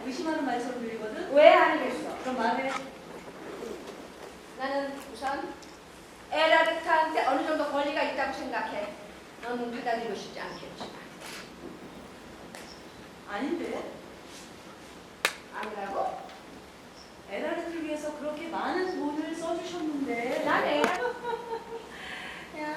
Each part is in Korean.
의심하는 말처럼 들리거든? 왜 아니겠어? 그럼 말해. 나는 우선 에라르트한테 어느 정도 권리가 있다고 생각해. 너는 받아들이고 싶지 않겠지만. 아닌데? 아니라고? 에라르트를 위해서 그렇게 많은 돈을 써주셨는데. 난 에라르트. 야,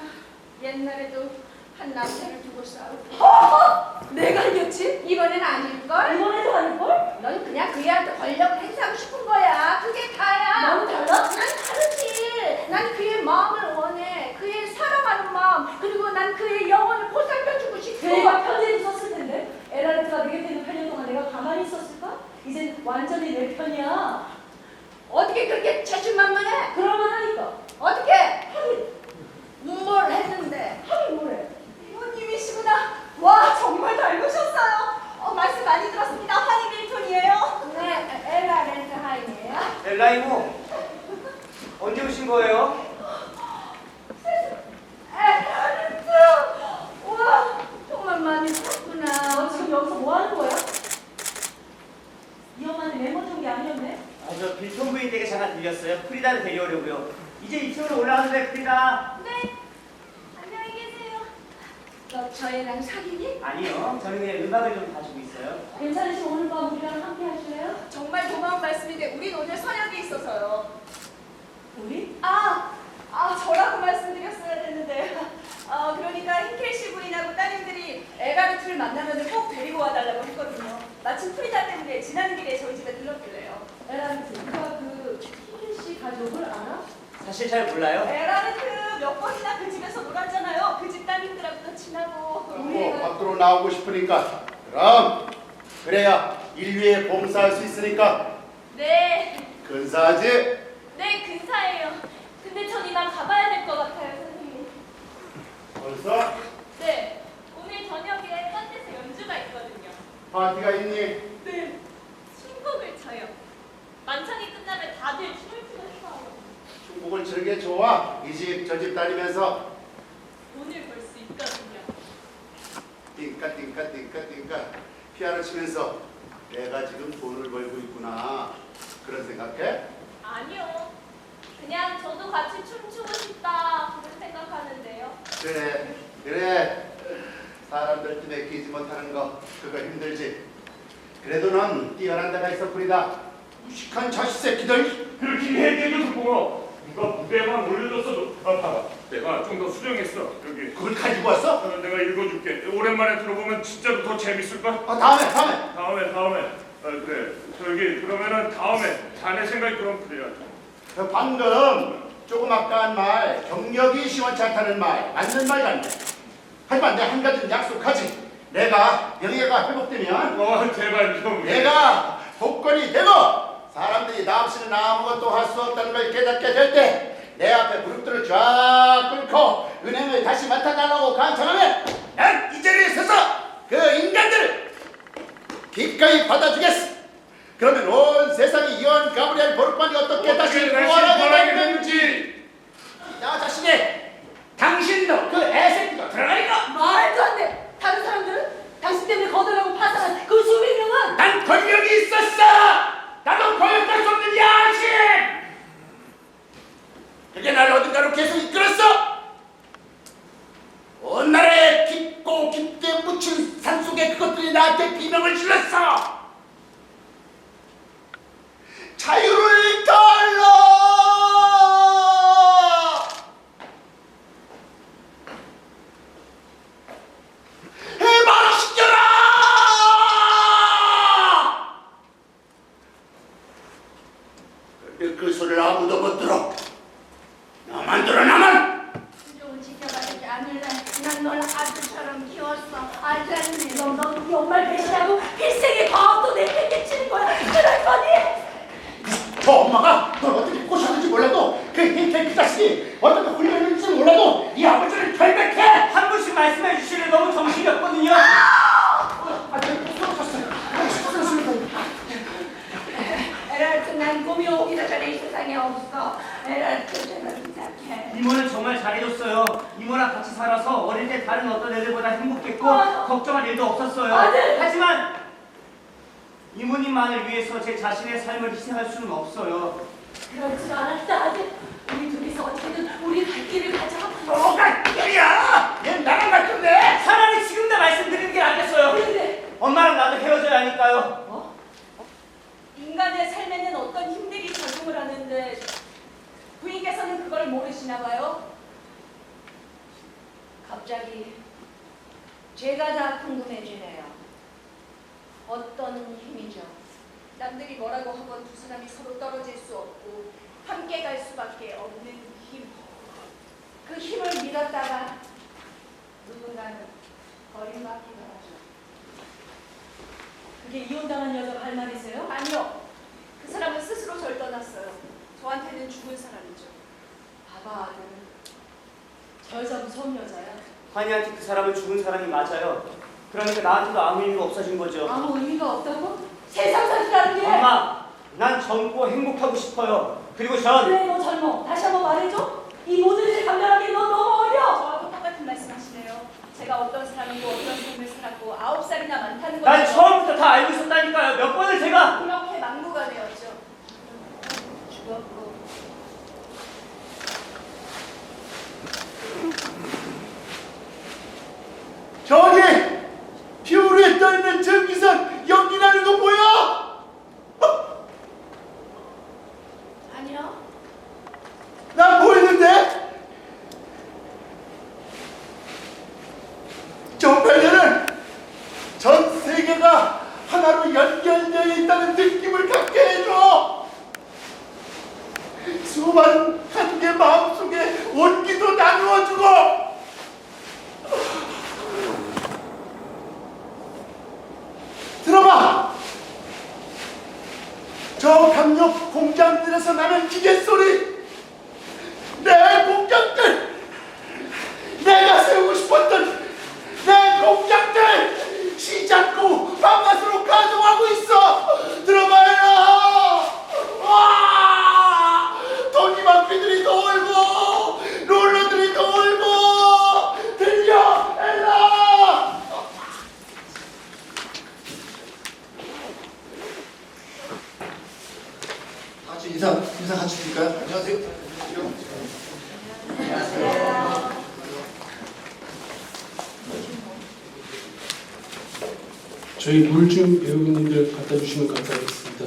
옛날에도 한 남자를 두고 싸우고. 내가 이겼지? 이번엔 아닐걸? 이번에도 아닐걸? 넌 그냥 그 애한테 권력을 행사하고 싶은 거야. 그게 다야. 너는 달라? 난 다르지. 난 그의 마음을 원해. 그의 사랑하는 마음. 그리고 난 그의 영혼을 보살펴주고 싶어. 내가 편지를 썼을 텐데. 에라르트가 내 곁에 있는 8년 동안 내가 가만히 있었을까? 이젠 완전히 내 편이야. 어떻게 그렇게 자신만만해? 그럴만 하니까. 어떻게? 뭘 했는데? 하긴 뭐래. 이모님이시구나. 와, 정말 닮으셨어요. 말씀 많이 들었습니다. 하니 밀톤이에요. 네, 엘라 렌트 하임이에요. 엘라 이모 언제 오신 거예요? 엘라 렌트. 우와, 정말 많이 컸구나. 너 지금 여기서 뭐 하는 거야? 이 엄마는 메모 준게 아니었네? 저 빌톤 부인 댁에 잠깐 들렸어요. 프리다를 데려오려고요. 이제 2층으로 올라가는데 프리다. 네. 안녕히 계세요. 너 저애랑 사귀니? 아니요. 저는 그냥 음악을 좀 봐주고 있어요. 괜찮으시면 오늘 밤 우리랑 함께 하실래요? 정말 고마운 말씀인데 우린 오늘 선약이 있어서요. 우리? 저라고 말씀드렸어야 되는데. 그러니까 힌켈시 부인하고 따님들이 에가르트를 만나면 꼭 데리고 와달라고 했거든요. 마침 프리다 때문에 지나는 길에 저희 집에 들렀길래요. 에라르트, 누가 그 히든씨 가족을 알아? 사실 잘 몰라요. 에가르트 몇 번이나 그 집에서 놀았잖아요. 그 집 따님들하고도 친하고. 밖으로 나오고 싶으니까 그럼 그래야 인류에 봉사할 수 있으니까 네. 근사하지? 네, 근사해요. 근데 전 이만 가봐야 될 것 같아요, 선생님. 벌써 네. 오늘 저녁에 딴 데서 연주가 있거든요. 파티가 있니? 네. 춤곡을 춰요. 만찬이 끝나면 다들 춤을 추면서 중국을 치는 게 좋아. 이 집 저 집 다니면서 돈을 벌 수 있거든요. 띵까 피아노 치면서 내가 지금 돈을 벌고 있구나 그런 생각해? 아니요. 그냥 저도 같이 춤추고 싶다 그런 생각하는데요. 그래 사람들 틈에 끼지 못하는 거 그거 힘들지. 그래도 넌 뛰어난 데가 있어 프리다. 무식한 자식 새끼들. 그렇게 해대줘서 고마워. 누가 무대에만 올려줬어도 봐봐. 내가 좀 더 수정했어. 여기. 그걸 가지고 왔어? 내가 읽어줄게. 오랜만에 들어보면 진짜로 더 재밌을걸? 다음에 그래. 저기 그러면은 다음에 자네 생각이 그럼 그래야 돼. 방금 조금 아까한 말 경력이 시원치 않다는 말 맞는 말 같네. 하지만 내가 한 가지는 약속하지. 내가 명예가 회복되면 제발 좀. 내가 복권이 되고 사람들이 나 없이는 아무것도 할 수 없다는 걸 깨닫게 될 때 내 앞에 무릎들을 쫙 꿇고 은행을 다시 맡아달라고 간청하면 난 이 자리에 서서 그 인간들을 기꺼이 받아주겠어. 그러면 온 세상이 이온 가브리엘 보르판이 어떻게 다시 부활하게 되는지 야 자식이 당신도 그 애새끼가 들어가니까 말도 안 돼! 다른 사람들은? 당신 때문에 거절하고 파산한 그 수백 명은? 난 권력이 있었어. 나도 거역할 수 없는 야식. 그게 날 어딘가로 계속 이끌었어. 온 나라에 깊고 깊게 묻힌 산속에 그것들이 나한테 비명을 질렀어. 자유를 달라. 해방시켜라. 근데 그 소리를 아무도 못 들어. 나만 들어 나만. 좀 지켜봐주지 않을래? 난 널 아들처럼 키웠어. 알잖니? 너 우리 엄마를 배신하고 필생의 과업도 내팽개치는 거야. 그럴 거니? 저 엄마가 널 어떻게 꼬셨는지 몰라도 그 흰색 그 자식이 어떻게 훈련했는지 몰라도 이 아버지를 결백해. 한 분씩 말씀해 주시는 너무 정신이 없거든요. 에라르트, 난 꿈이 오기도 전에 이 세상에 없어. 에라르트, 제발 부탁해. 이모는 정말 잘해줬어요. 이모랑 같이 살아서 어릴 때 다른 어떤 애들보다 행복했고 걱정할 일도 없었어요. 아들! 하지만 이모님만을 위해서 제 자신의 삶을 희생할 수는 없어요. 그럴 줄 알았다. 아들. 우리 둘이서 어떻게든 우리 갈 길을 가자. 뭐가 길이야? 얘 나랑 갈 건데. 차라리 지금 다 말씀드리는 게 낫겠어요. 그런데 엄마랑 나도 헤어져야 하니까요. 어? 인간의 삶에는 어떤 힘들이 작용을 하는데 부인께서는 그걸 모르시나 봐요. 갑자기 제가 다 궁금해지네요. 어떤 힘이죠? 남들이 뭐라고 하건 두 사람이 서로 떨어질 수 없고 함께 갈 수밖에 없는 힘. 그 힘을 믿었다가 누군가는 버림받기도 하죠. 그게 이혼당한 여자가 할 말이세요? 아니요. 그 사람은 스스로 절 떠났어요. 저한테는 죽은 사람이죠. 봐봐 아들. 저 여자 무서운 여자야. 환희한테 그 사람은 죽은 사람이 맞아요. 그러니까 나한테도 아무 의미가 없어진 거죠. 아무 의미가 없다고? 세상 살기라는 게. 엄마, 난 젊고 행복하고 싶어요. 그리고 전 그래 너 젊어. 다시 한번 말해줘. 이 모든 일을 감당하기 너 너무 어려. 저하고 똑같은 말씀하시네요. 제가 어떤 사람이고 어떤 삶을 살았고 9살이나 많다는 난 거죠. 처음부터 다 알고 있었다니까요. 몇 번을 제가 그렇게 망부가 되었죠. 죽었고 저기 퓨르에 떠있는 전기선 연기나는 거 뭐야? 아니요. 난 보이는데? 저 배려는 전 세계가 하나로 연결되어 있다는 느낌을 갖게 해줘. 수많은 한개 마음속에 온기도 나누어주고 들어봐. 저 강력 공장들에서 나는 기계 소리, 내 공장들, 내가 세우고 싶었던 내 공장들 시작고 바깥으로 가동하고 있어. 들어봐요. 와, 도니마피들이 돌고 롤러들이 돌고. 들려 엘라. 같이 인사 같이 드릴까요? 안녕하세요. 저희 물중 배우님들 갖다 주시면 감사하겠습니다.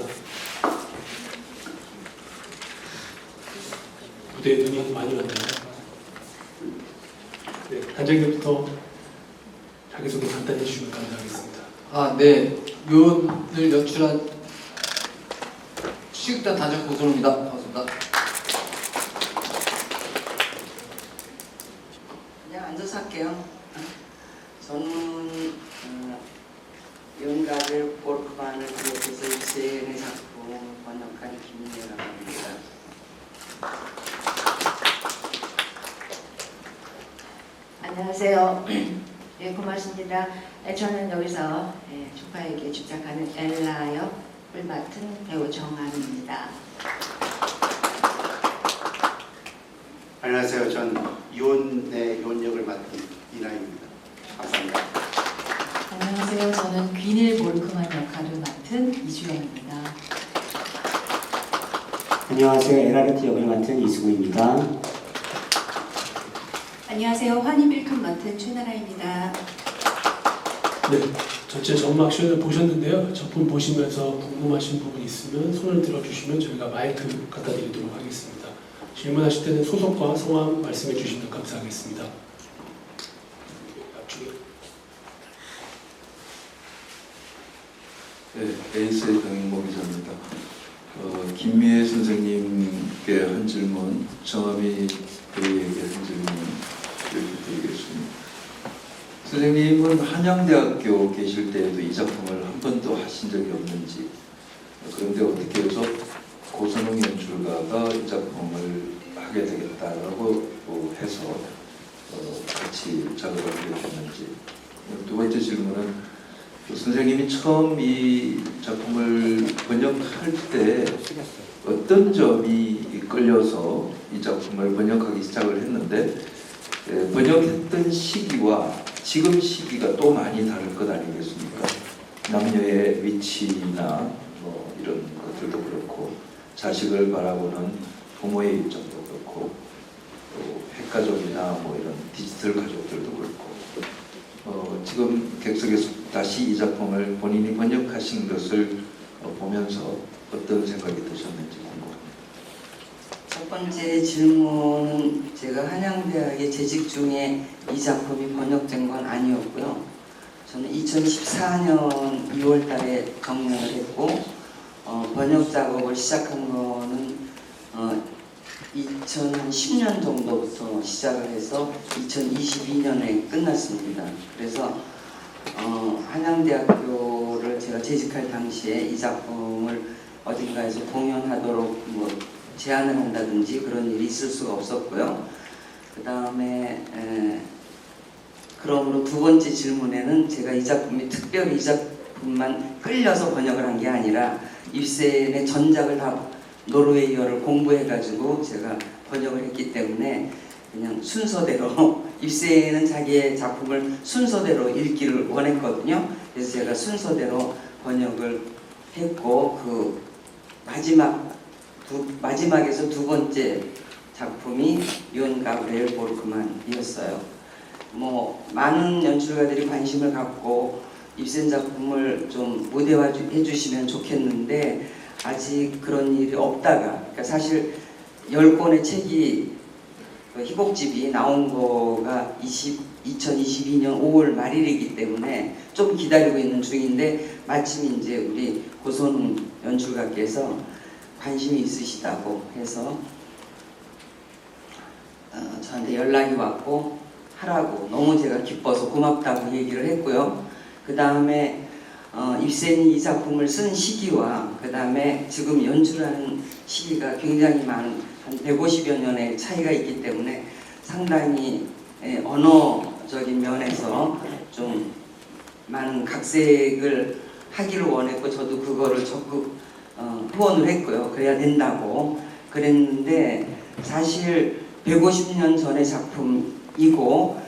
무대에 눈이 많이 왔네요. 네, 단장님부터 자기소개 간단히 해주시면 감사하겠습니다. 네. 묘를 연출한 시극단 단장 고소로입니다. 반갑습니다. 그냥 앉아서 할게요. 저는 연가를 볼크반을 기억해서 입생의 작품 번역한 김민혜라고 합니다. 안녕하세요. 네, 고맙습니다. 저는 여기서 조카에게 집착하는 엘라 역을 맡은 배우 정한입니다. 안녕하세요. 전 이혼의 이혼역을 맡은 이나입니다. 감사합니다. 안녕하세요. 저는 귀닐 몰크만 역할을 맡은 이주연입니다. 안녕하세요. 에라르트 역을 맡은 이수구입니다. 안녕하세요. 환희빌칸 맡은 최나라입니다. 네, 전체 점막쇼를 보셨는데요. 작품 보시면서 궁금하신 부분 있으면 손을 들어주시면 저희가 마이크 갖다 드리도록 하겠습니다. 질문하실 때는 소속과 성함 말씀해 주시면 감사하겠습니다. 앞쪽에. 네, 에이스의 강인모 기자입니다. 김미애 선생님께 한 질문, 정함이 배우에게 한 질문 이렇게 드리겠습니다. 선생님은 한양대학교 계실 때에도 이 작품을 한 번도 하신 적이 없는지, 그런데 어떻게 해서 고선홍 연출가가 이 작품을 하게 되겠다라고 해서 같이 작업을 하게 됐는지. 두 번째 질문은 선생님이 처음 이 작품을 번역할 때 어떤 점이 끌려서 이 작품을 번역하기 시작을 했는데 번역했던 시기와 지금 시기가 또 많이 다를 것 아니겠습니까? 남녀의 위치나 뭐 이런 것들도 그렇고 자식을 바라보는 부모의 입장도 그렇고 또 핵가족이나 뭐 이런 디지털 가족들도 그렇고 지금 객석에서 다시 이 작품을 본인이 번역하신 것을 보면서 어떤 생각이 드셨는지 궁금합니다. 첫 번째 질문은 제가 한양대학에 재직 중에 이 작품이 번역된 건 아니었고요. 저는 2014년 2월 달에 정년을 했고 번역 작업을 시작한 거는 2010년 정도부터 시작을 해서 2022년에 끝났습니다. 그래서 한양대학교를 제가 재직할 당시에 이 작품을 어딘가에서 공연하도록 뭐 제안을 한다든지 그런 일이 있을 수가 없었고요. 그 다음에 그러므로 두 번째 질문에는 제가 이 작품이 특별히 이 작품만 끌려서 번역을 한 게 아니라 입센의 전작을 다 노르웨이어를 공부해가지고 제가 번역을 했기 때문에 그냥 순서대로 입센은 자기의 작품을 순서대로 읽기를 원했거든요. 그래서 제가 순서대로 번역을 했고 그 마지막에서 두 번째 작품이 요한 가브리엘 보르크만이었어요. 뭐 많은 연출가들이 관심을 갖고 입센 작품을 좀 무대화해 주시면 좋겠는데 아직 그런 일이 없다가 그러니까 사실 10권의 책이 희곡집이 나온 거가 2022년 5월 말일이기 때문에 좀 기다리고 있는 중인데 마침 이제 우리 고선웅 연출가께서 관심이 있으시다고 해서 저한테 연락이 왔고 하라고 너무 제가 기뻐서 고맙다고 얘기를 했고요. 그 다음에 입센이 이 작품을 쓴 시기와 그 다음에 지금 연출하는 시기가 굉장히 많은 한 150여 년의 차이가 있기 때문에 상당히 언어적인 면에서 좀 많은 각색을 하기를 원했고 저도 그거를 적극 후원을 했고요. 그래야 된다고 그랬는데 사실 150년 전의 작품이고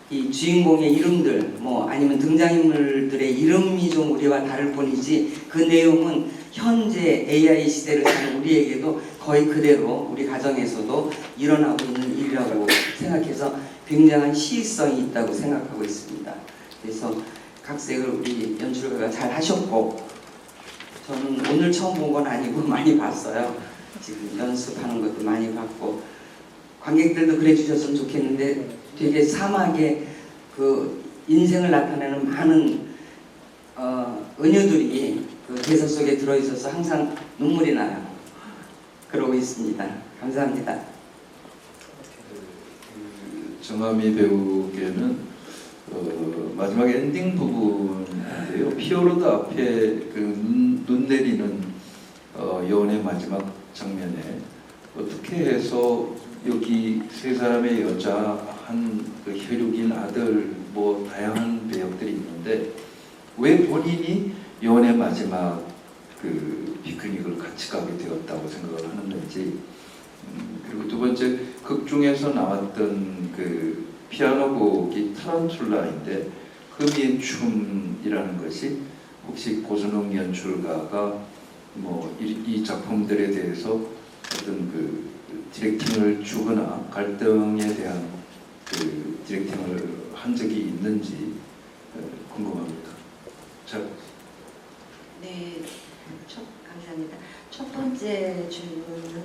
이 주인공의 이름들 뭐 아니면 등장인물들의 이름이 좀 우리와 다를 뿐이지 그 내용은 현재 AI 시대를 사는 우리에게도 거의 그대로 우리 가정에서도 일어나고 있는 일이라고 생각해서 굉장한 시의성이 있다고 생각하고 있습니다. 그래서 각색을 우리 연출가가 잘 하셨고 저는 오늘 처음 본 건 아니고 많이 봤어요. 지금 연습하는 것도 많이 봤고 관객들도 그래 주셨으면 좋겠는데 되게 사막의 그 인생을 나타내는 많은 은유들이 그 대사 속에 들어있어서 항상 눈물이 나요. 그러고 있습니다. 감사합니다. 정하미 배우께는 마지막 엔딩 부분인데요. 피오르드 앞에 그 눈 내리는 여운의 마지막 장면에 어떻게 해서 여기 세 사람의 여자 그 혈육인 아들 뭐 다양한 배역들이 있는데 왜 본인이 여운의 마지막 그 피크닉을 같이 가게 되었다고 생각을 하는 건지 그리고 두 번째 극 중에서 나왔던 그 피아노 곡이 타란툴라인데 흠의 춤이라는 것이 혹시 고선웅 연출가가 뭐 이 작품들에 대해서 어떤 그 디렉팅을 주거나 갈등에 대한 그 디렉팅을 한 적이 있는지 궁금합니다. 자. 네, 감사합니다. 첫 번째 질문은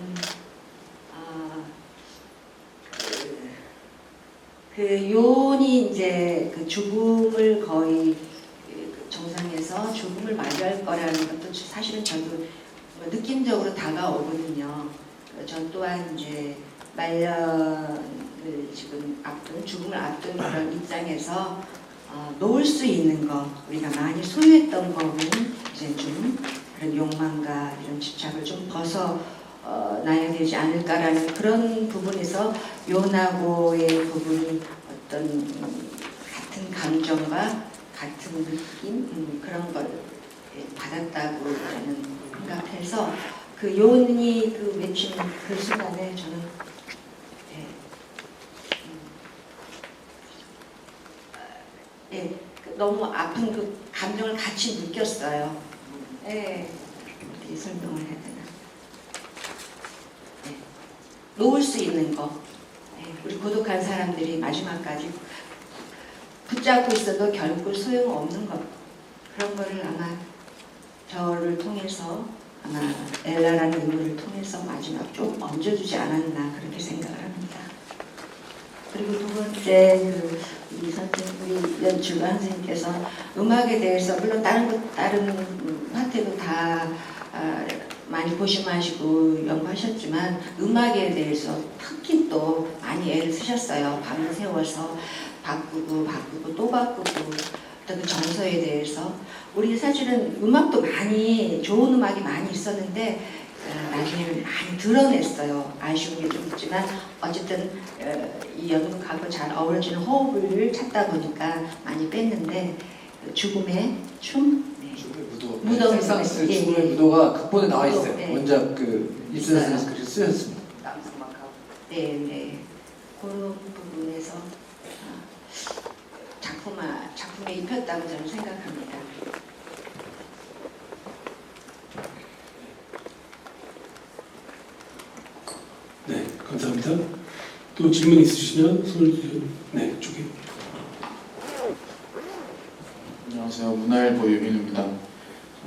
그 요온이 이제 그 죽음을 거의 정상에서 죽음을 맞이할 거라는 것도 사실은 저도 느낌적으로 다가오거든요. 저 또한 이제 말년을 지금 앞둔 죽음을 앞둔 그런 입장에서 놓을 수 있는 거 우리가 많이 소유했던 거는 이제 좀 그런 욕망과 이런 집착을 좀 벗어나야 되지 않을까라는 그런 부분에서 요나고의 부분이 어떤 같은 감정과 같은 느낌 그런 걸 받았다고 저는 생각해서 그 요온이 그 외친 그 순간에 저는 너무 아픈 그 감정을 같이 느꼈어요. 네, 어떻게 설명을 해야 되나? 네. 놓을 수 있는 거. 네. 우리 고독한 사람들이 마지막까지 붙잡고 있어도 결국 소용없는 것. 그런 거를 아마 저를 통해서 아마 엘라라는 인물을 통해서 마지막 좀 얹어주지 않았나 그렇게 생각을 합니다. 그리고 두 번째 우리 연출가 선생님께서 음악에 대해서 물론 다른 파트도 다 많이 고심하시고 연구하셨지만 음악에 대해서 특히 또 많이 애를 쓰셨어요. 밤을 새워서 바꾸고 또 바꾸고 또 그 정서에 대해서 우리 사실은 음악도 많이 좋은 음악이 많이 있었는데 나중에는 많이 드러냈어요. 아쉬운 게 좀 있지만 어쨌든 이 연극하고 잘 어우러지는 호흡을 찾다 보니까 많이 뺐는데 죽음의 춤, 네. 무덤, 섹상스 예, 춤의 예. 무도가 극본에 나와 있어요. 네. 원작 그 입sen 선생님께서 그렇게 쓰셨습니다. 네. 그런 부분에서 작품에 입혔다고 저는 생각합니다. 네, 감사합니다. 또 질문 있으시면 손을 들어. 네, 저기. 안녕하세요. 문화일보 유민우입니다.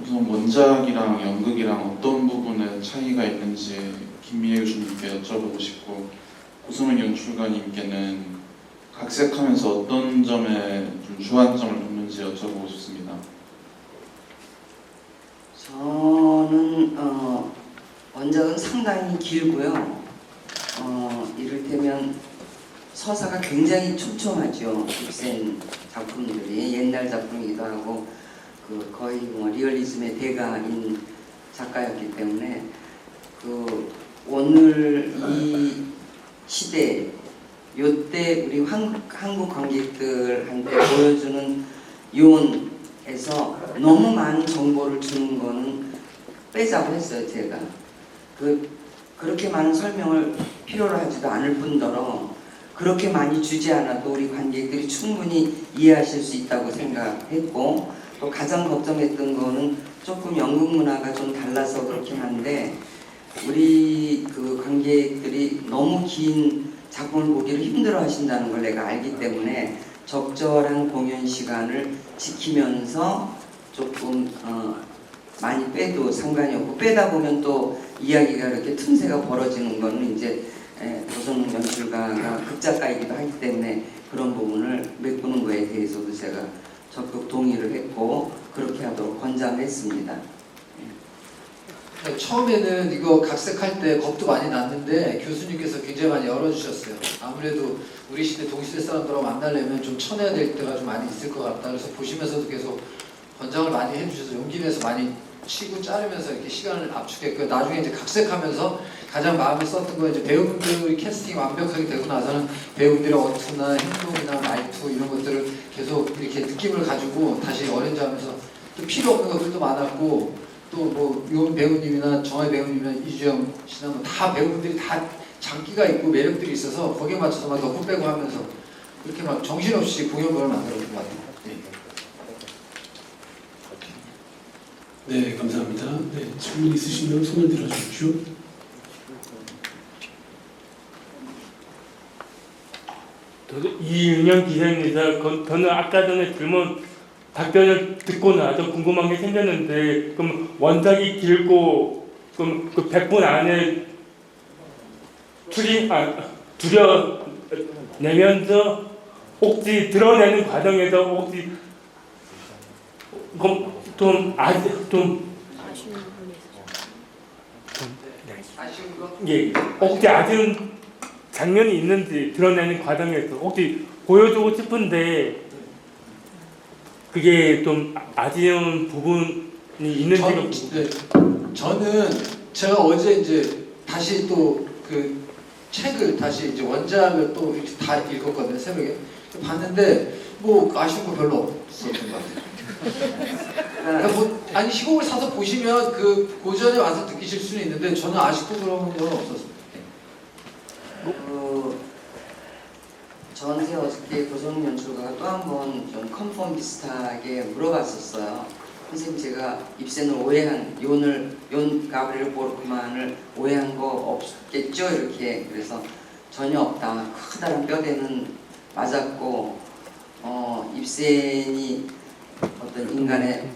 우선 원작이랑 연극이랑 어떤 부분에 차이가 있는지 김미애 교수님께 여쭤보고 싶고 고소명 연출가님께는 각색하면서 어떤 점에 좀 주안점을 뒀는지 여쭤보고 싶습니다. 저는 원작은 상당히 길고요. 이를테면 서사가 굉장히 촘촘하죠. 입센 작품들이 옛날 작품이기도 하고 거의 리얼리즘의 대가인 작가였기 때문에 오늘 이 시대 요때 우리 한국 관객들한테 보여주는 요원에서 너무 많은 정보를 주는 거는 빼자고 했어요. 제가 그렇게 많은 설명을 필요로 하지도 않을 뿐더러 그렇게 많이 주지 않아도 우리 관객들이 충분히 이해하실 수 있다고 생각했고 또 가장 걱정했던 거는 조금 연극 문화가 좀 달라서 그렇긴 한데 우리 관객들이 너무 긴 작품을 보기를 힘들어 하신다는 걸 내가 알기 때문에 적절한 공연 시간을 지키면서 조금 많이 빼도 상관이 없고 빼다 보면 또 이야기가 이렇게 틈새가 벌어지는 거는 이제 고소명 연출가가 극작가이기도 하기 때문에 그런 부분을 메꾸는 거에 대해서도 제가 적극 동의를 했고 그렇게 하도록 권장했습니다. 처음에는 이거 각색할 때 겁도 많이 났는데 교수님께서 굉장히 많이 열어주셨어요. 아무래도 우리 시대 동시대 사람들하고 만나려면 좀 쳐내야 될 때가 좀 많이 있을 것 같다. 그래서 보시면서도 계속 권장을 많이 해주셔서 용기 내서 많이 치고 자르면서 이렇게 시간을 압축했고요. 나중에 이제 각색하면서 가장 마음에 썼던 거 이제 배우분들이 캐스팅이 완벽하게 되고 나서는 배우분들의 어투나 행동이나 말투 이런 것들을 계속 이렇게 느낌을 가지고 다시 어렌지하면서 또 필요 없는 것들도 많았고 또 뭐 요은 배우님이나 정혜 배우님이나 이주영 씨나 뭐 다 배우분들이 다 장기가 있고 매력들이 있어서 거기에 맞춰서 막 넣고 빼고 하면서 그렇게 막 정신없이 공연을 만들었던 것 같아요. 네, 감사합니다. 네, 질문 있으시면 손을 들어주십시오. 이윤영 기자입니다. 저는 아까 전에 질문 답변을 듣고 나서 궁금한 게 생겼는데 그럼 원작이 길고 그럼 그 100분 안에 줄여내면서 혹시 드러내는 과정에서 혹시 좀 예, 혹시 아쉬운 장면이 있는지 드러내는 과정에서 혹시 보여주고 싶은데 그게 좀 아쉬운 부분이 있는지 저는 제가 어제 이제 다시 또 그 책을 다시 이제 원작을 또 이렇게 다 읽었거든요. 새벽에 봤는데 뭐 아쉬운 거 별로 없었던 것 같아요. 그러니까 뭐 아니 시곡을 사서 보시면 그 고전에 와서 느끼실 수는 있는데 저는 아쉽고 그런 건 없었습니다. 저한테 어저께 고성 연출가가 또 한 번 좀 컨펌 비슷하게 물어봤었어요. 선생님 제가 입센을 오해한 yon 가브리엘 보르크만을 오해한 거 없겠죠? 이렇게 그래서 전혀 없다. 커다란 뼈대는 맞았고 입센이 어떤 인간의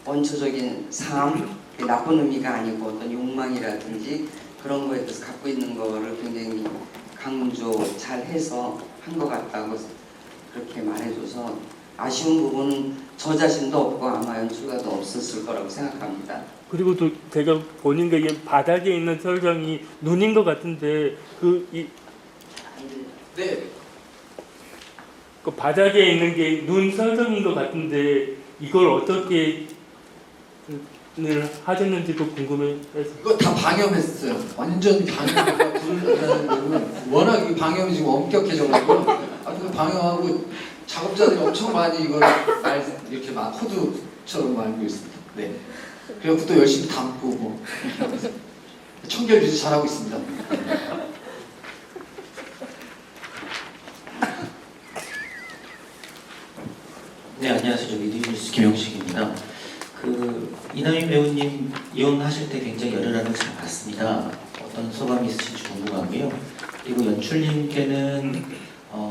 원초적인 삶, 나쁜 의미가 아니고 어떤 욕망이라든지 그런 거에 대해서 갖고 있는 거를 굉장히 강조 잘 해서 한 것 같다고 그렇게 말해줘서 아쉬운 부분은 저 자신도 없고 아마 연출가도 없었을 거라고 생각합니다. 그리고 또 제가 보는 게 이게 바닥에 있는 설정이 눈인 것 같은데 네. 그 바닥에 있는 게 눈 설정인 것 같은데 이걸 어떻게 하셨는지도 궁금해서. 이거 다 방염했어요. 완전 방염과 불이라는 거는 워낙 이 방염이 지금 엄격해져가지고 그 방염하고 작업자들이 엄청 많이 이걸 이렇게 막 호두처럼 말고 있습니다. 네. 그래서 또 열심히 담고 뭐 청결 유지 잘하고 있습니다. 네, 안녕하세요. 저 미디어뉴스 김영식입니다. 이남희 배우님 이혼하실 때 굉장히 열혈하는 잘 봤습니다. 어떤 소감이 있으신지 궁금하고요. 그리고 연출님께는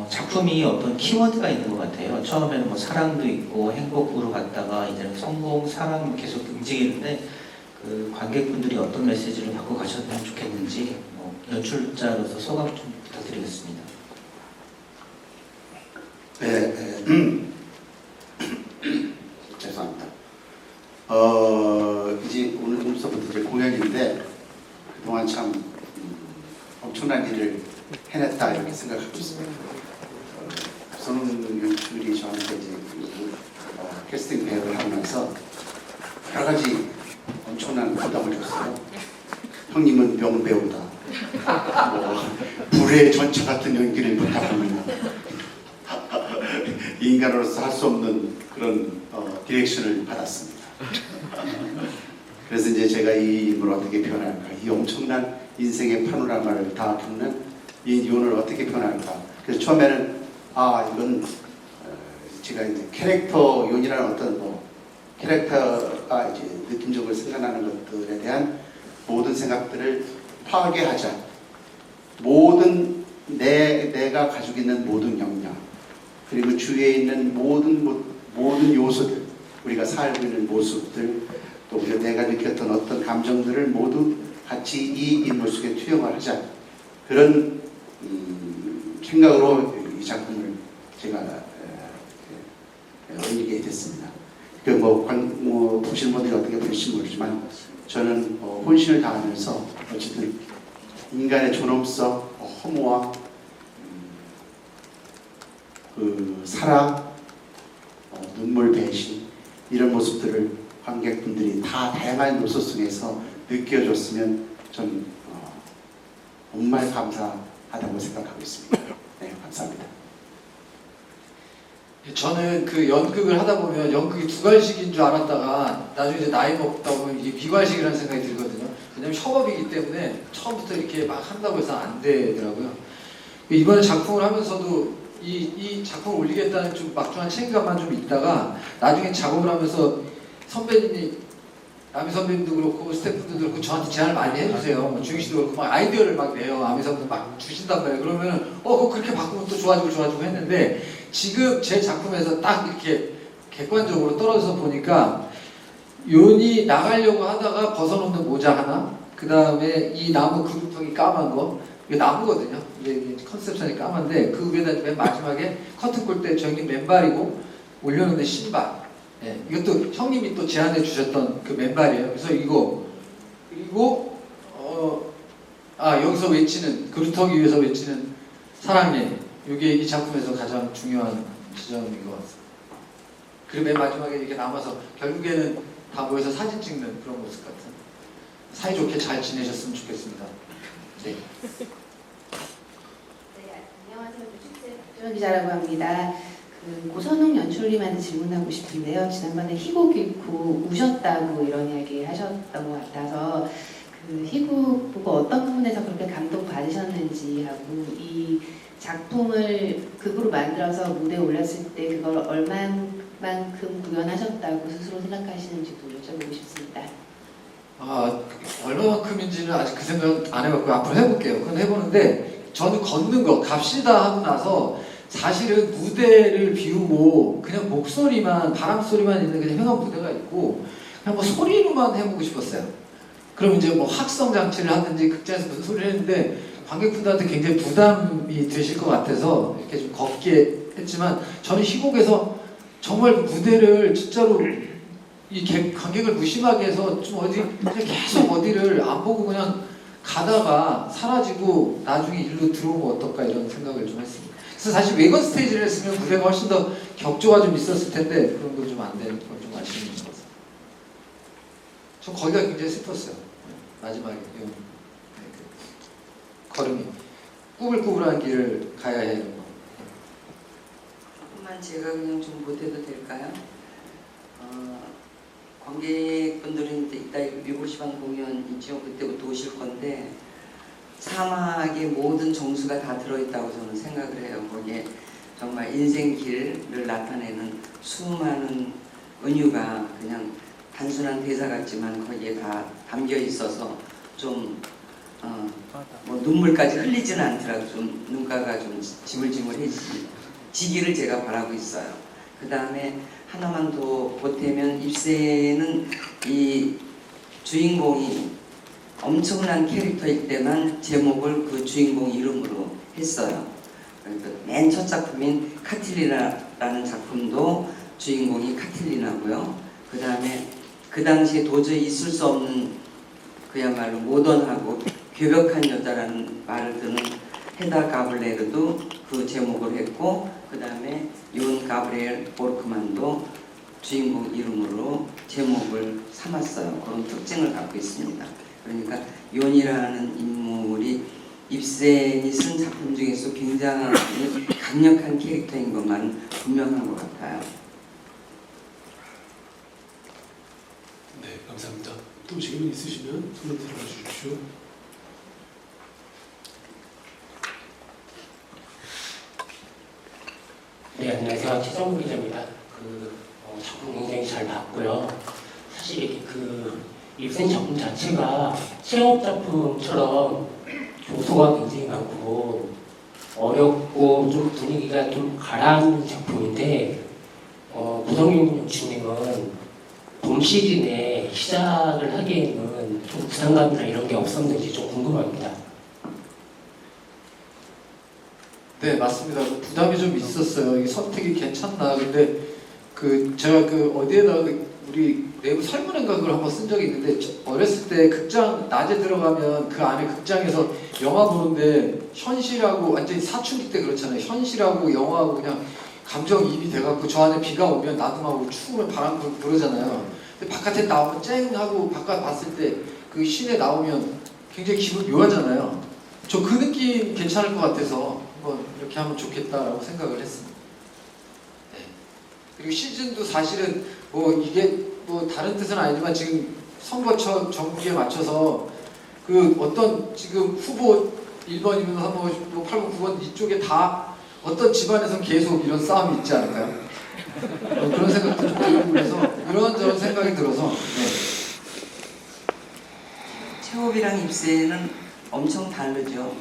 작품이 어떤 키워드가 있는 것 같아요. 처음에는 뭐 사랑도 있고 행복으로 갔다가 이제는 성공, 사랑 계속 움직이는데 그 관객분들이 어떤 메시지를 받고 가셨으면 좋겠는지 연출자로서 소감 좀 부탁드리겠습니다. 죄송합니다. 이제 오늘부터 이제 공연인데 그동안 참 엄청난 일을 해냈다 이렇게 생각하고 있습니다. 손흥민 연출이 저한테 이제 캐스팅 배역을 하면서 여러 가지 엄청난 부담을 줬어요. 형님은 명배우다. 불의 전차 같은 연기를 부탁합니다. 인간으로서 할 수 없는 그런 디렉션을 받았습니다. 그래서 이제 제가 이 인물을 어떻게 표현할까, 이 엄청난 인생의 파노라마를 다 겪는 이 이혼을 어떻게 표현할까. 그래서 처음에는 이건 제가 이제 캐릭터 이혼이라는 어떤 캐릭터가 이제 느낌적으로 생각나는 것들에 대한 모든 생각들을 파괴하자. 모든 내가 가지고 있는 모든 역량 그리고 주위에 있는 모든 요소들, 우리가 살고 있는 모습들, 또 우리가 내가 느꼈던 어떤 감정들을 모두 같이 이 인물 속에 투영을 하자. 그런 생각으로 이 작품을 제가 올리게 됐습니다. 보시는 분들이 어떻게 보실지 모르지만 저는 혼신을 다하면서 어쨌든 인간의 존엄성, 허무와 사랑, 눈물 배신 이런 모습들을 관객분들이 다 다양한 요소 속에서 느껴줬으면 전 정말 감사하다고 생각하고 있습니다. 네, 감사합니다. 저는 그 연극을 하다 보면 연극이 두 갈식인 줄 알았다가 나중에 이제 나이 먹다 보면 이게 비관식이라는 생각이 들거든요. 왜냐면 협업이기 때문에 처음부터 이렇게 막 한다고 해서 안 되더라고요. 이번에 작품을 하면서도 이 작품을 올리겠다는 좀 막중한 책임감만 좀 있다가 나중에 작업을 하면서 선배님이 아미 선배님도 그렇고 스태프들도 그렇고 저한테 제안을 많이 해주세요. 뭐 주익 씨도 그렇고 막 아이디어를 막 내요. 아미 선배님 막 주신단 말이에요. 그러면 그거 그렇게 바꾸면 또 좋아지고 했는데 지금 제 작품에서 딱 이렇게 객관적으로 떨어져서 보니까 요니 나가려고 하다가 벗어놓는 모자 하나, 그 다음에 이 나무 그루터기 까만 거, 이게 나무거든요. 이게 컨셉션이 까만데 그 위에다 맨 마지막에 커튼 꼴 때 저기 맨발이고 올려놓는 신발. 네, 이것도 형님이 또 제안해 주셨던 그 맨발이에요. 그래서 이거 그리고 여기서 외치는 그루터기 위에서 외치는 사랑해. 이게 이 작품에서 가장 중요한 지점인 것 같습니다. 그리고 맨 마지막에 이렇게 남아서 결국에는 다 모여서 사진 찍는 그런 모습 같은. 사이좋게 잘 지내셨으면 좋겠습니다. 네. 안녕하세요. 박주연 기자라고 합니다. 고선웅 연출님한테 질문하고 싶은데요. 지난번에 희곡 읽고 우셨다고 이런 이야기 하셨던 것 같아서 그 희곡 보고 어떤 부분에서 그렇게 감동 받으셨는지 하고 이 작품을 극으로 만들어서 무대에 올렸을 때 그걸 얼마만큼 구현하셨다고 스스로 생각하시는지도 여쭤보고 싶습니다. 아, 얼마만큼인지는 아직 그 생각 안 해봤고요. 앞으로 해볼게요. 그건 해보는데 저는 걷는 거 갑시다 하고 나서 사실은 무대를 비우고 그냥 목소리만 바람 소리만 있는 그냥 현악 무대가 있고 그냥 뭐 소리로만 해보고 싶었어요. 그럼 이제 뭐 확성 장치를 하든지 극장에서 무슨 소리를 했는데 관객분들한테 굉장히 부담이 되실 것 같아서 이렇게 좀 걷게 했지만 저는 희곡에서 정말 무대를 진짜로 이 관객을 무심하게 해서 좀 어디 그냥 계속 어디를 안 보고 그냥 가다가 사라지고 나중에 일로 들어오면 어떨까 이런 생각을 좀 했습니다. 그래서 사실 외관 스테이지를 했으면 무대가 훨씬 더 격조가 좀 있었을 텐데 그런 건 좀 안 되는 건 좀 아쉬운 것 같아요. 저 거기가 굉장히 슬펐어요. 마지막에 걸음이 꾸불꾸불한 길을 가야 해. 조금만 제가 그냥 좀 보태도 될까요? 관객분들은 이제 이따 7시 반 공연 있죠. 그때부터 오실 건데 사막의 모든 정수가 다 들어있다고 저는 생각을 해요. 거기에 정말 인생 길을 나타내는 수많은 은유가 그냥 단순한 대사 같지만 거기에 다 담겨 있어서 좀 뭐 눈물까지 흘리지는 않더라도 좀 눈가가 좀 지물지물해지기를 제가 바라고 있어요. 그 다음에 하나만 더 보태면 입새는 이 주인공이 엄청난 캐릭터일 때만 제목을 그 주인공 이름으로 했어요. 그러니까 맨 첫 작품인 카틸리나라는 작품도 주인공이 카틸리나고요. 그 다음에 그 당시에 도저히 있을 수 없는 그야말로 모던하고 괴벽한 여자라는 말을 듣는 헤다 가블레르도 그 제목을 했고 그 다음에 요한 가브리엘 보르크만도 주인공 이름으로 제목을 삼았어요. 그런 특징을 갖고 있습니다. 그러니까 요한이라는 인물이 입센이 쓴 작품 중에서 굉장히 강력한 캐릭터인 것만 분명한 것 같아요. 네, 감사합니다. 또 질문 있으시면 손을 들어봐 주십시오. 네, 안녕하세요. 최성훈 기자입니다. 작품 굉장히 잘 봤고요. 사실 이렇게 입센 작품 자체가 체험 작품처럼 요소가 굉장히 많고 어렵고 좀 분위기가 좀 가라앉는 작품인데 구성용 연출님은 봄 시즌에 시작을 하기에는 좀 부담감이나 이런 게 없었는지 좀 궁금합니다. 네, 맞습니다. 부담이 좀 있었어요. 이 선택이 괜찮나. 근데 제가 어디에다가 우리 내부 설문인가 그걸 한번 쓴 적이 있는데 어렸을 때 극장 낮에 들어가면 그 안에 극장에서 영화 보는데 현실하고 완전히 사춘기 때 그렇잖아요. 현실하고 영화하고 그냥 감정이입이 돼갖고 저 안에 비가 오면 나도 추우면 바람 불고 그러잖아요. 근데 바깥에 나오면 쨍 하고 바깥 봤을 때 그 시내 나오면 굉장히 기분 묘하잖아요. 저 그 느낌 괜찮을 것 같아서 한번 이렇게 하면 좋겠다라고 생각을 했습니다. 네. 그리고 시즌도 사실은 이게 다른 뜻은 아니지만 지금 선거철 정기에 맞춰서 어떤 지금 후보 1번이면 3번, 8번, 9번 이쪽에 다 어떤 집안에선 계속 이런 싸움이 있지 않을까요? 그런 생각도 좀 들고 그래서 이런저런 생각이 들어서 네. 체홉이랑 입새는 엄청 다르죠.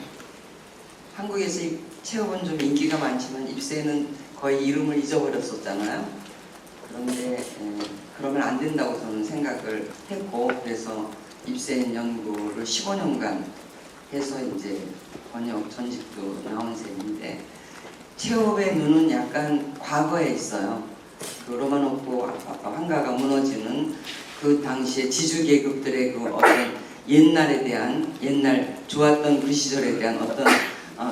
한국에서 체홉은 좀 인기가 많지만 입새는 거의 이름을 잊어버렸었잖아요. 그런데 그러면 안 된다고 저는 생각을 했고 그래서 입새 연구를 15년간 해서 이제 번역 전집도 나온 셈인데 체홉의 눈은 약간 과거에 있어요. 그 로마노프 황가가 무너지는 그 당시에 지주 계급들의 어떤 옛날에 대한 좋았던 그 시절에 대한 어떤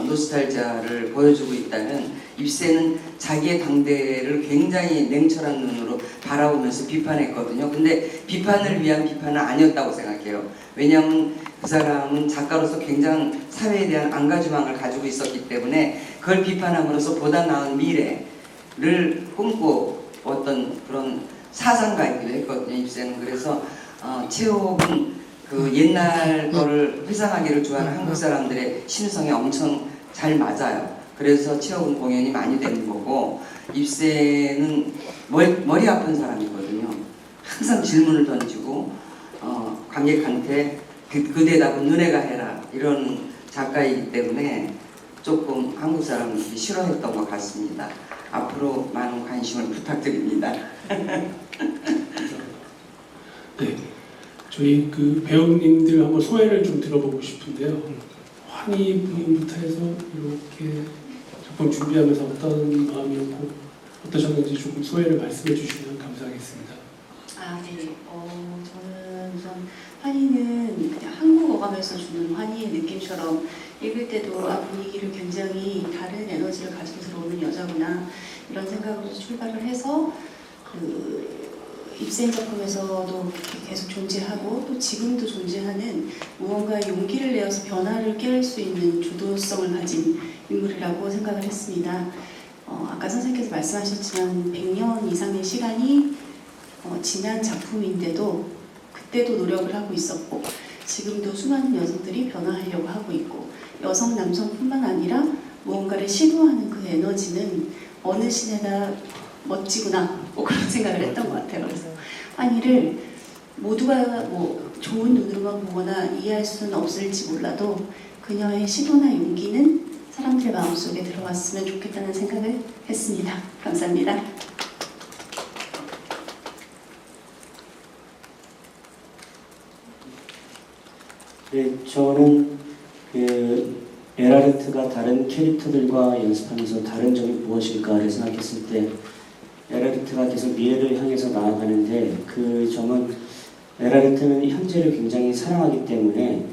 노스탈자를 보여주고 있다면 입새는 자기의 당대를 굉장히 냉철한 눈으로 바라보면서 비판했거든요. 근데 비판을 위한 비판은 아니었다고 생각해요. 왜냐하면 그 사람은 작가로서 굉장한 사회에 대한 안가주망을 가지고 있었기 때문에 그걸 비판함으로써 보다 나은 미래를 꿈꾸었던 그런 사상가이기도 했거든요. 입새는. 그래서 체홉은 옛날 거를 회상하기를 좋아하는 한국 사람들의 심성에 엄청 잘 맞아요. 그래서 체험 공연이 많이 되는 거고, 입새는 머리 아픈 사람이거든요. 항상 질문을 던지고 관객한테 그 대답은 너네가 해라 이런 작가이기 때문에 조금 한국 사람들이 싫어했던 것 같습니다. 앞으로 많은 관심을 부탁드립니다. 네, 저희 그 배우님들 한번 소회를 좀 들어보고 싶은데요. 환희 부인부터 해서 이렇게 작품 준비하면서 어떤 마음이었고 어떠셨는지 조금 소회를 말씀해 주시면 감사하겠습니다. 네. 저는 우선 환희는 그냥 한국 어감에서 주는 환희의 느낌처럼 읽을 때도 분위기를 굉장히 다른 에너지를 가지고 들어오는 여자구나 이런 생각으로 출발을 해서 입생 작품에서도 계속 존재하고 또 지금도 존재하는 무언가 용기를 내어서 변화를 깰 수 있는 주도성을 가진 인물이라고 생각을 했습니다. 아까 선생님께서 말씀하셨지만 100년 이상의 시간이 지난 작품인데도 그때도 노력을 하고 있었고 지금도 수많은 여성들이 변화하려고 하고 있고 여성, 남성뿐만 아니라 무언가를 시도하는 그 에너지는 어느 시대나 멋지구나 그런 생각을 했던 것 같아요. 그래서 환희를 모두가 좋은 눈으로만 보거나 이해할 수는 없을지 몰라도 그녀의 시도나 용기는 사람들의 마음속에 들어왔으면 좋겠다는 생각을 했습니다. 감사합니다. 네, 저는 에라르트가 다른 캐릭터들과 연습하면서 다른 점이 무엇일까를 생각했을 때 에라르트가 계속 미래를 향해서 나아가는데 그 점은 에라르트는 현재를 굉장히 사랑하기 때문에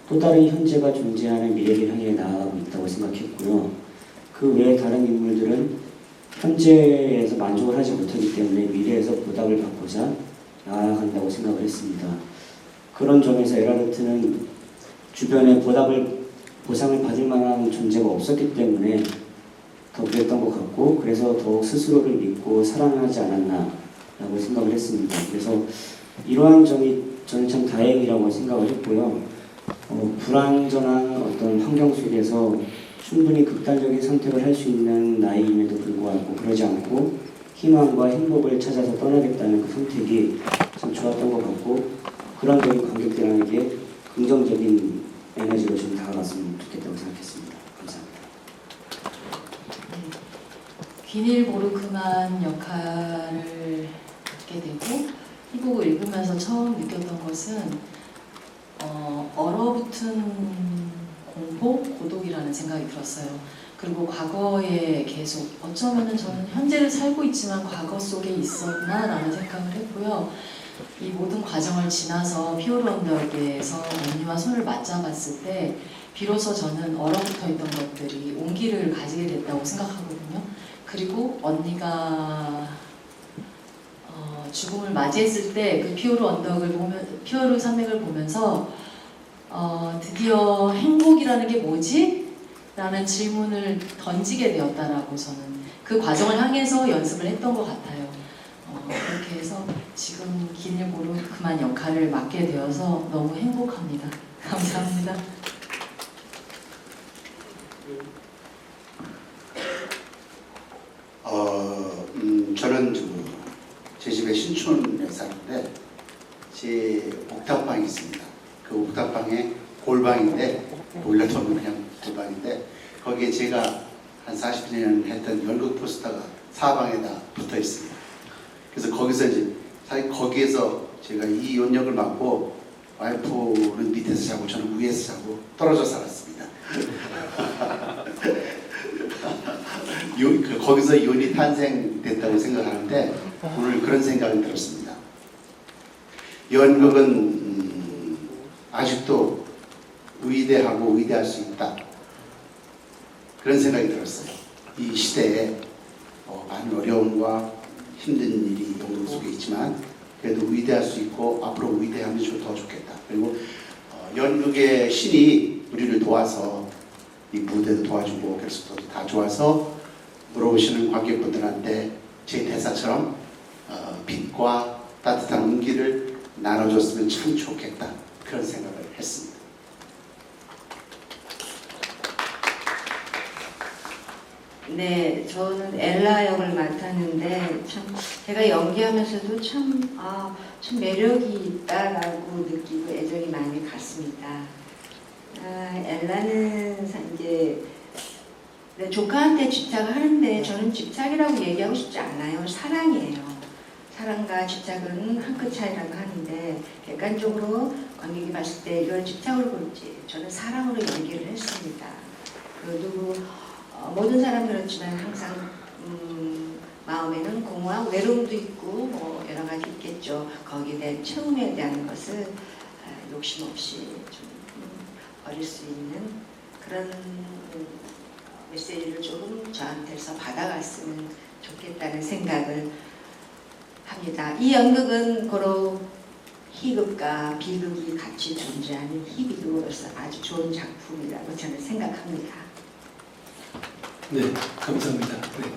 또 다른 현재가 존재하는 미래를 향해 나아가고 있다고 생각했고요. 그 외에 다른 인물들은 현재에서 만족을 하지 못하기 때문에 미래에서 보답을 받고자 나아간다고 생각을 했습니다. 그런 점에서 에라르트는 주변에 보상을 받을 만한 존재가 없었기 때문에 더 그랬던 것 같고 그래서 더욱 스스로를 믿고 사랑하지 않았나라고 생각을 했습니다. 그래서 이러한 점이 저는 참 다행이라고 생각을 했고요. 불완전한 어떤 환경 속에서 충분히 극단적인 선택을 할 수 있는 나이임에도 불구하고 그러지 않고 희망과 행복을 찾아서 떠나겠다는 그 선택이 참 좋았던 것 같고 그런 점이 관객들에게 긍정적인 에너지로 좀 다가갔으면 좋겠다고 생각했습니다. 감사합니다. 귀닐 보르크만 역할을 맡게 되고 이 곡을 읽으면서 처음 느꼈던 것은 얼어붙은 공포, 고독이라는 생각이 들었어요. 그리고 과거에 계속 어쩌면은 저는 현재를 살고 있지만 과거 속에 있었나라는 생각을 했고요. 이 모든 과정을 지나서 피오르 언덕에서 언니와 손을 맞잡았을 때 비로소 저는 얼어붙어 있던 것들이 온기를 가지게 됐다고 생각하거든요. 그리고 언니가 죽음을 맞이했을 때 그 피오르 산맥을 보면서 드디어 행복이라는 게 뭐지? 라는 질문을 던지게 되었다라고 저는 그 과정을 향해서 연습을 했던 것 같아요. 그렇게 해서 지금 귀닐 보르크만 역할을 맡게 되어서 너무 행복합니다. 감사합니다. 저는 제 집에 신촌에 사는데 제 옥탑방이 있습니다. 그 옥탑방에 골방인데 보일러통은 그냥 골방인데 거기에 제가 한 40년 했던 연극 포스터가 사방에다 붙어 있습니다. 그래서 거기서 이제 사실 거기에서 제가 이 연역을 맡고 와이프는 밑에서 자고 저는 위에서 자고 떨어져 살았습니다. 거기서 연이 탄생됐다고 생각하는데 오늘 그런 생각이 들었습니다. 연극은 아직도 위대하고 위대할 수 있다. 그런 생각이 들었어요. 이 시대에 많은 어려움과 힘든 일이 연극 속에 있지만 그래도 위대할 수 있고 앞으로 위대하면 더 좋겠다. 그리고 연극의 신이 우리를 도와서 이 무대도 도와주고 그래서 다 좋아서 물어보시는 관객분들한테 제 대사처럼 빛과 따뜻한 온기를 나눠줬으면 참 좋겠다. 그런 생각을 했습니다. 네, 저는 엘라 역을 맡았는데 참 제가 연기하면서도 참 매력이 있다라고 느끼고 애정이 많이 갔습니다. 엘라는 이제 조카한테 집착을 하는데 저는 집착이라고 얘기하고 싶지 않아요. 사랑이에요. 사랑과 집착은 한 끗 차이라고 하는데 객관적으로 관객이 봤을 때 이걸 집착으로 볼지 저는 사랑으로 연기를 했습니다. 그리고 모든 사람 그렇지만 항상 마음에는 공허한 외로움도 있고 뭐 여러 가지 있겠죠. 거기에 대한 체험에 대한 것을 욕심 없이 좀 버릴 수 있는 그런 메시지를 조금 저한테서 받아갔으면 좋겠다는 생각을 합니다. 이 연극은 고로 희극과 비극이 같이 존재하는 희비극으로서 아주 좋은 작품이라고 저는 생각합니다. 네, 감사합니다. 네.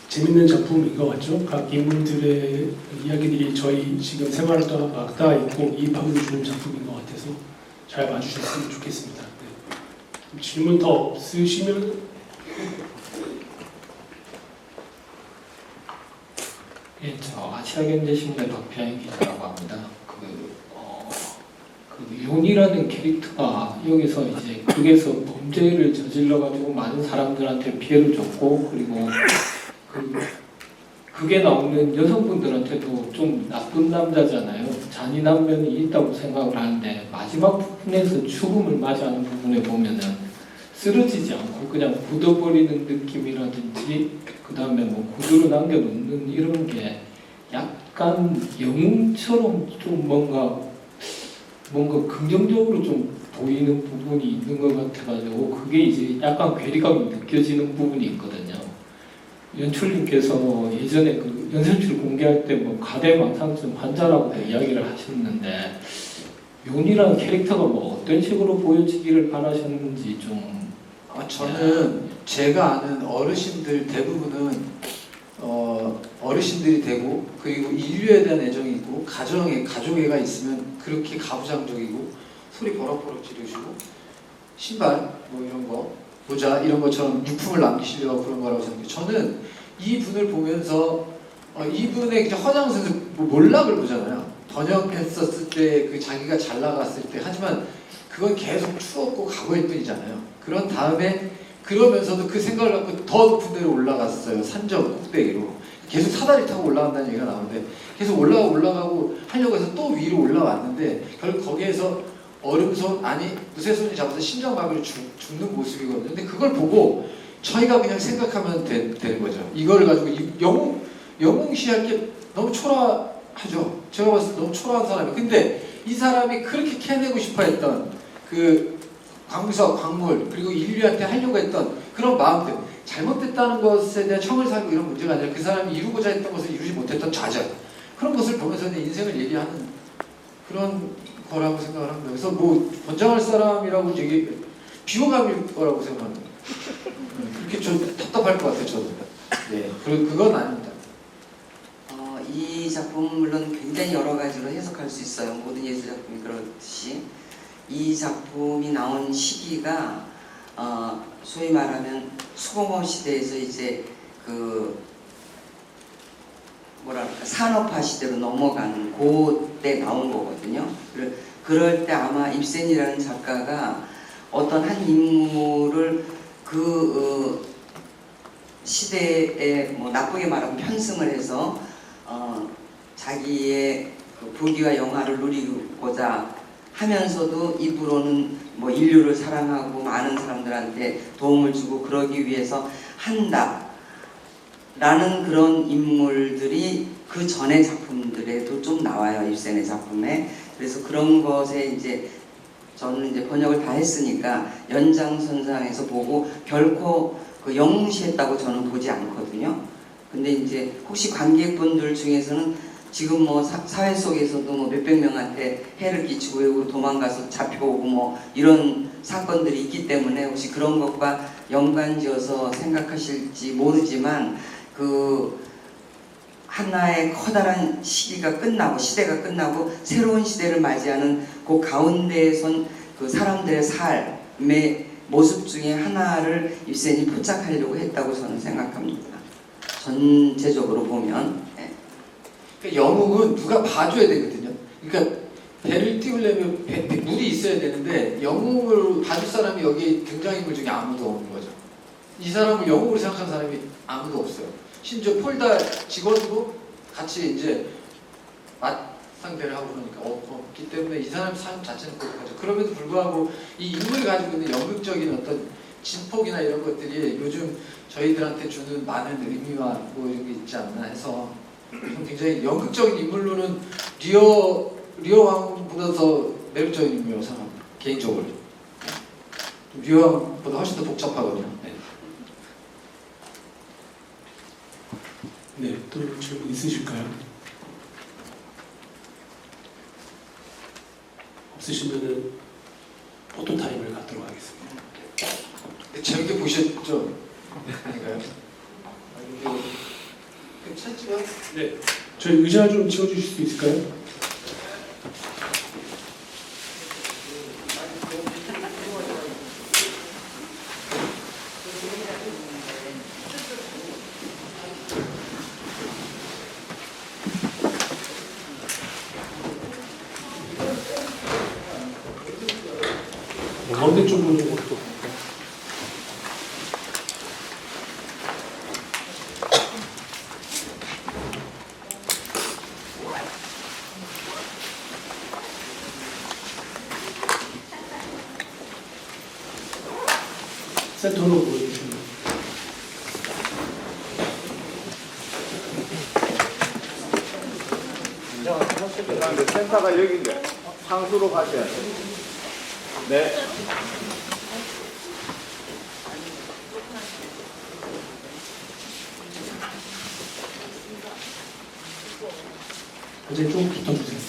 재밌는 작품인 것 같죠? 각 인물들의 이야기들이 저희 지금 생활과 맞닿아 있고 이입하고 주는 작품인 것 같아서 잘 봐주셨으면 좋겠습니다. 네. 질문 더 없으시면 예, 저 아시아경제신문 박평희 기자라고 합니다. 윤이라는 캐릭터가 여기서 이제 극에서 범죄를 저질러가지고 많은 사람들한테 피해를 줬고 그리고 극에 나오는 여성분들한테도 좀 나쁜 남자잖아요. 잔인한 면이 있다고 생각을 하는데 마지막 부분에서 죽음을 맞이하는 부분에 보면은 쓰러지지 않고 그냥 굳어버리는 느낌이라든지 그 다음에 뭐 구두로 남겨놓는 이런 게 약간 영웅처럼 좀 뭔가 긍정적으로 좀 보이는 부분이 있는 것 같아가지고 그게 이제 약간 괴리감이 느껴지는 부분이 있거든요. 연출님께서 예전에 그 연설실 공개할 때 뭐 가대망상증 환자라고 이야기를 하셨는데 윤이라는 캐릭터가 뭐 어떤 식으로 보여지기를 바라셨는지 좀. 저는 제가 아는 어르신들 대부분은 어르신들이 되고 그리고 인류에 대한 애정이 있고 가족애가 있으면 그렇게 가부장적이고 소리 버럭버럭 지르시고 신발 뭐 이런 거 모자 이런 것처럼 유품을 남기시려고 그런 거라고 생각해요. 저는 이 분을 보면서 이분의 허장선에서 몰락을 보잖아요. 번역했었을 때 그 자기가 잘 나갔을 때 하지만 그건 계속 추웠고 과거일 뿐이잖아요. 그런 다음에 그러면서도 그 생각을 갖고 더 높은 데로 올라갔어요. 산적 꼭대기로 계속 사다리 타고 올라간다는 얘기가 나오는데 계속 올라가고 하려고 해서 또 위로 올라왔는데 결국 거기에서 얼음손 아니 무쇠손이 잡아서 심장마비로 죽는 모습이거든요. 근데 그걸 보고 저희가 그냥 생각하면 되는 거죠. 이걸 가지고 영웅시할 게 너무 초라하죠. 제가 봤을 때 너무 초라한 사람이에요. 근데 이 사람이 그렇게 캐내고 싶어 했던 그 광물 그리고 인류한테 하려고 했던 그런 마음들 잘못됐다는 것에 대한 청을 살고 이런 문제가 아니라 그 사람이 이루고자 했던 것을 이루지 못했던 좌절 그런 것을 보면서 내 인생을 얘기하는 그런 거라고 생각을 합니다. 그래서 뭐 권장할 사람이라고 되게 비호감일 거라고 생각합니다. 그렇게 좀 답답할 것 같아요. 저도. 네, 그건 아닙니다. 이 작품은 물론 굉장히 여러 가지로 해석할 수 있어요. 모든 예술 작품이 그렇듯이 이 작품이 나온 시기가 소위 말하면 수공업 시대에서 이제 그 산업화 시대로 넘어가는 그때 나온 거거든요. 그럴 때 아마 입센이라는 작가가 어떤 한 인물을 그 시대에 뭐 나쁘게 말하면 편승을 해서 자기의 그 부귀와 영화를 누리고자 하면서도 입으로는 뭐 인류를 사랑하고 많은 사람들한테 도움을 주고 그러기 위해서 한다 라는 그런 인물들이 그 전의 작품들에도 좀 나와요. 입센의 작품에. 그래서 그런 것에 이제 저는 이제 번역을 다 했으니까 연장선상에서 보고 결코 그 영웅시했다고 저는 보지 않거든요. 근데 이제 혹시 관객분들 중에서는 지금 뭐 사회 속에서도 뭐 몇백 명한테 해를 끼치고 외국으로 도망가서 잡혀오고 뭐 이런 사건들이 있기 때문에 혹시 그런 것과 연관지어서 생각하실지 모르지만 그 하나의 커다란 시기가 끝나고 시대가 끝나고 새로운 시대를 맞이하는 그 가운데에 선 그 사람들의 삶의 모습 중에 하나를 입센이 포착하려고 했다고 저는 생각합니다. 전체적으로 보면. 네. 그러니까 영웅은 누가 봐줘야 되거든요. 그러니까 배를 띄우려면 물이 있어야 되는데 영웅을 봐줄 사람이 여기 등장인물 중에 아무도 없는 거죠. 이 사람을 영웅으로 생각하는 사람이 아무도 없어요. 심지어 폴다 직원도 같이 이제 맞상대를 하고 그러니까 없기 때문에 이 사람 삶 자체는 그런 거죠. 그럼에도 불구하고 이 인물이 가지고 있는 연극적인 어떤 진폭이나 이런 것들이 요즘 저희들한테 주는 많은 의미와 뭐 이런 게 있지 않나 해서 굉장히 연극적인 인물로는 리어 왕보다 더 매력적인 인물이라고 생각합니다. 개인적으로. 리어 왕보다 훨씬 더 복잡하거든요. 네. 네, 또 질문 있으실까요? 없으시면은 포토타임을 갖도록 하겠습니다. 재밌게 보셨죠? 아닌가요? 괜찮지만? 네, 저희 의자 좀 치워주실 수 있을까요? 가운데 쪽으로 또. 센터로 보여주시면. 센터가 여기인데 상수로 가셔야 돼요. 네. 이제 좀 붙어주세요.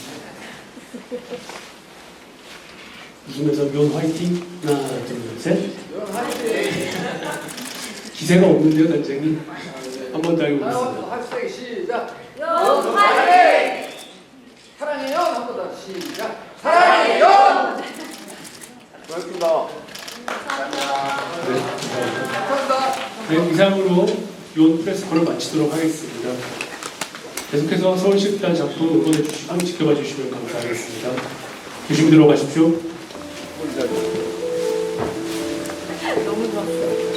웃으면서 면 화이팅. 하나, 둘, 셋. 면 화이팅. 기세가 없는데요, 단장님. 한 번 더 해보겠습니다. 하시기 시작. 연 화이팅! 사랑해요. 한 번 더 시작. 사랑해요. 고맙습니다. 감사합니다. 네, 이상으로 요 프레스코를 마치도록 하겠습니다. 계속해서 서울시극단 작품 응원해 주시고 지켜봐 주시면 감사하겠습니다. 조심히 들어가십시오. 너무 좋았어요.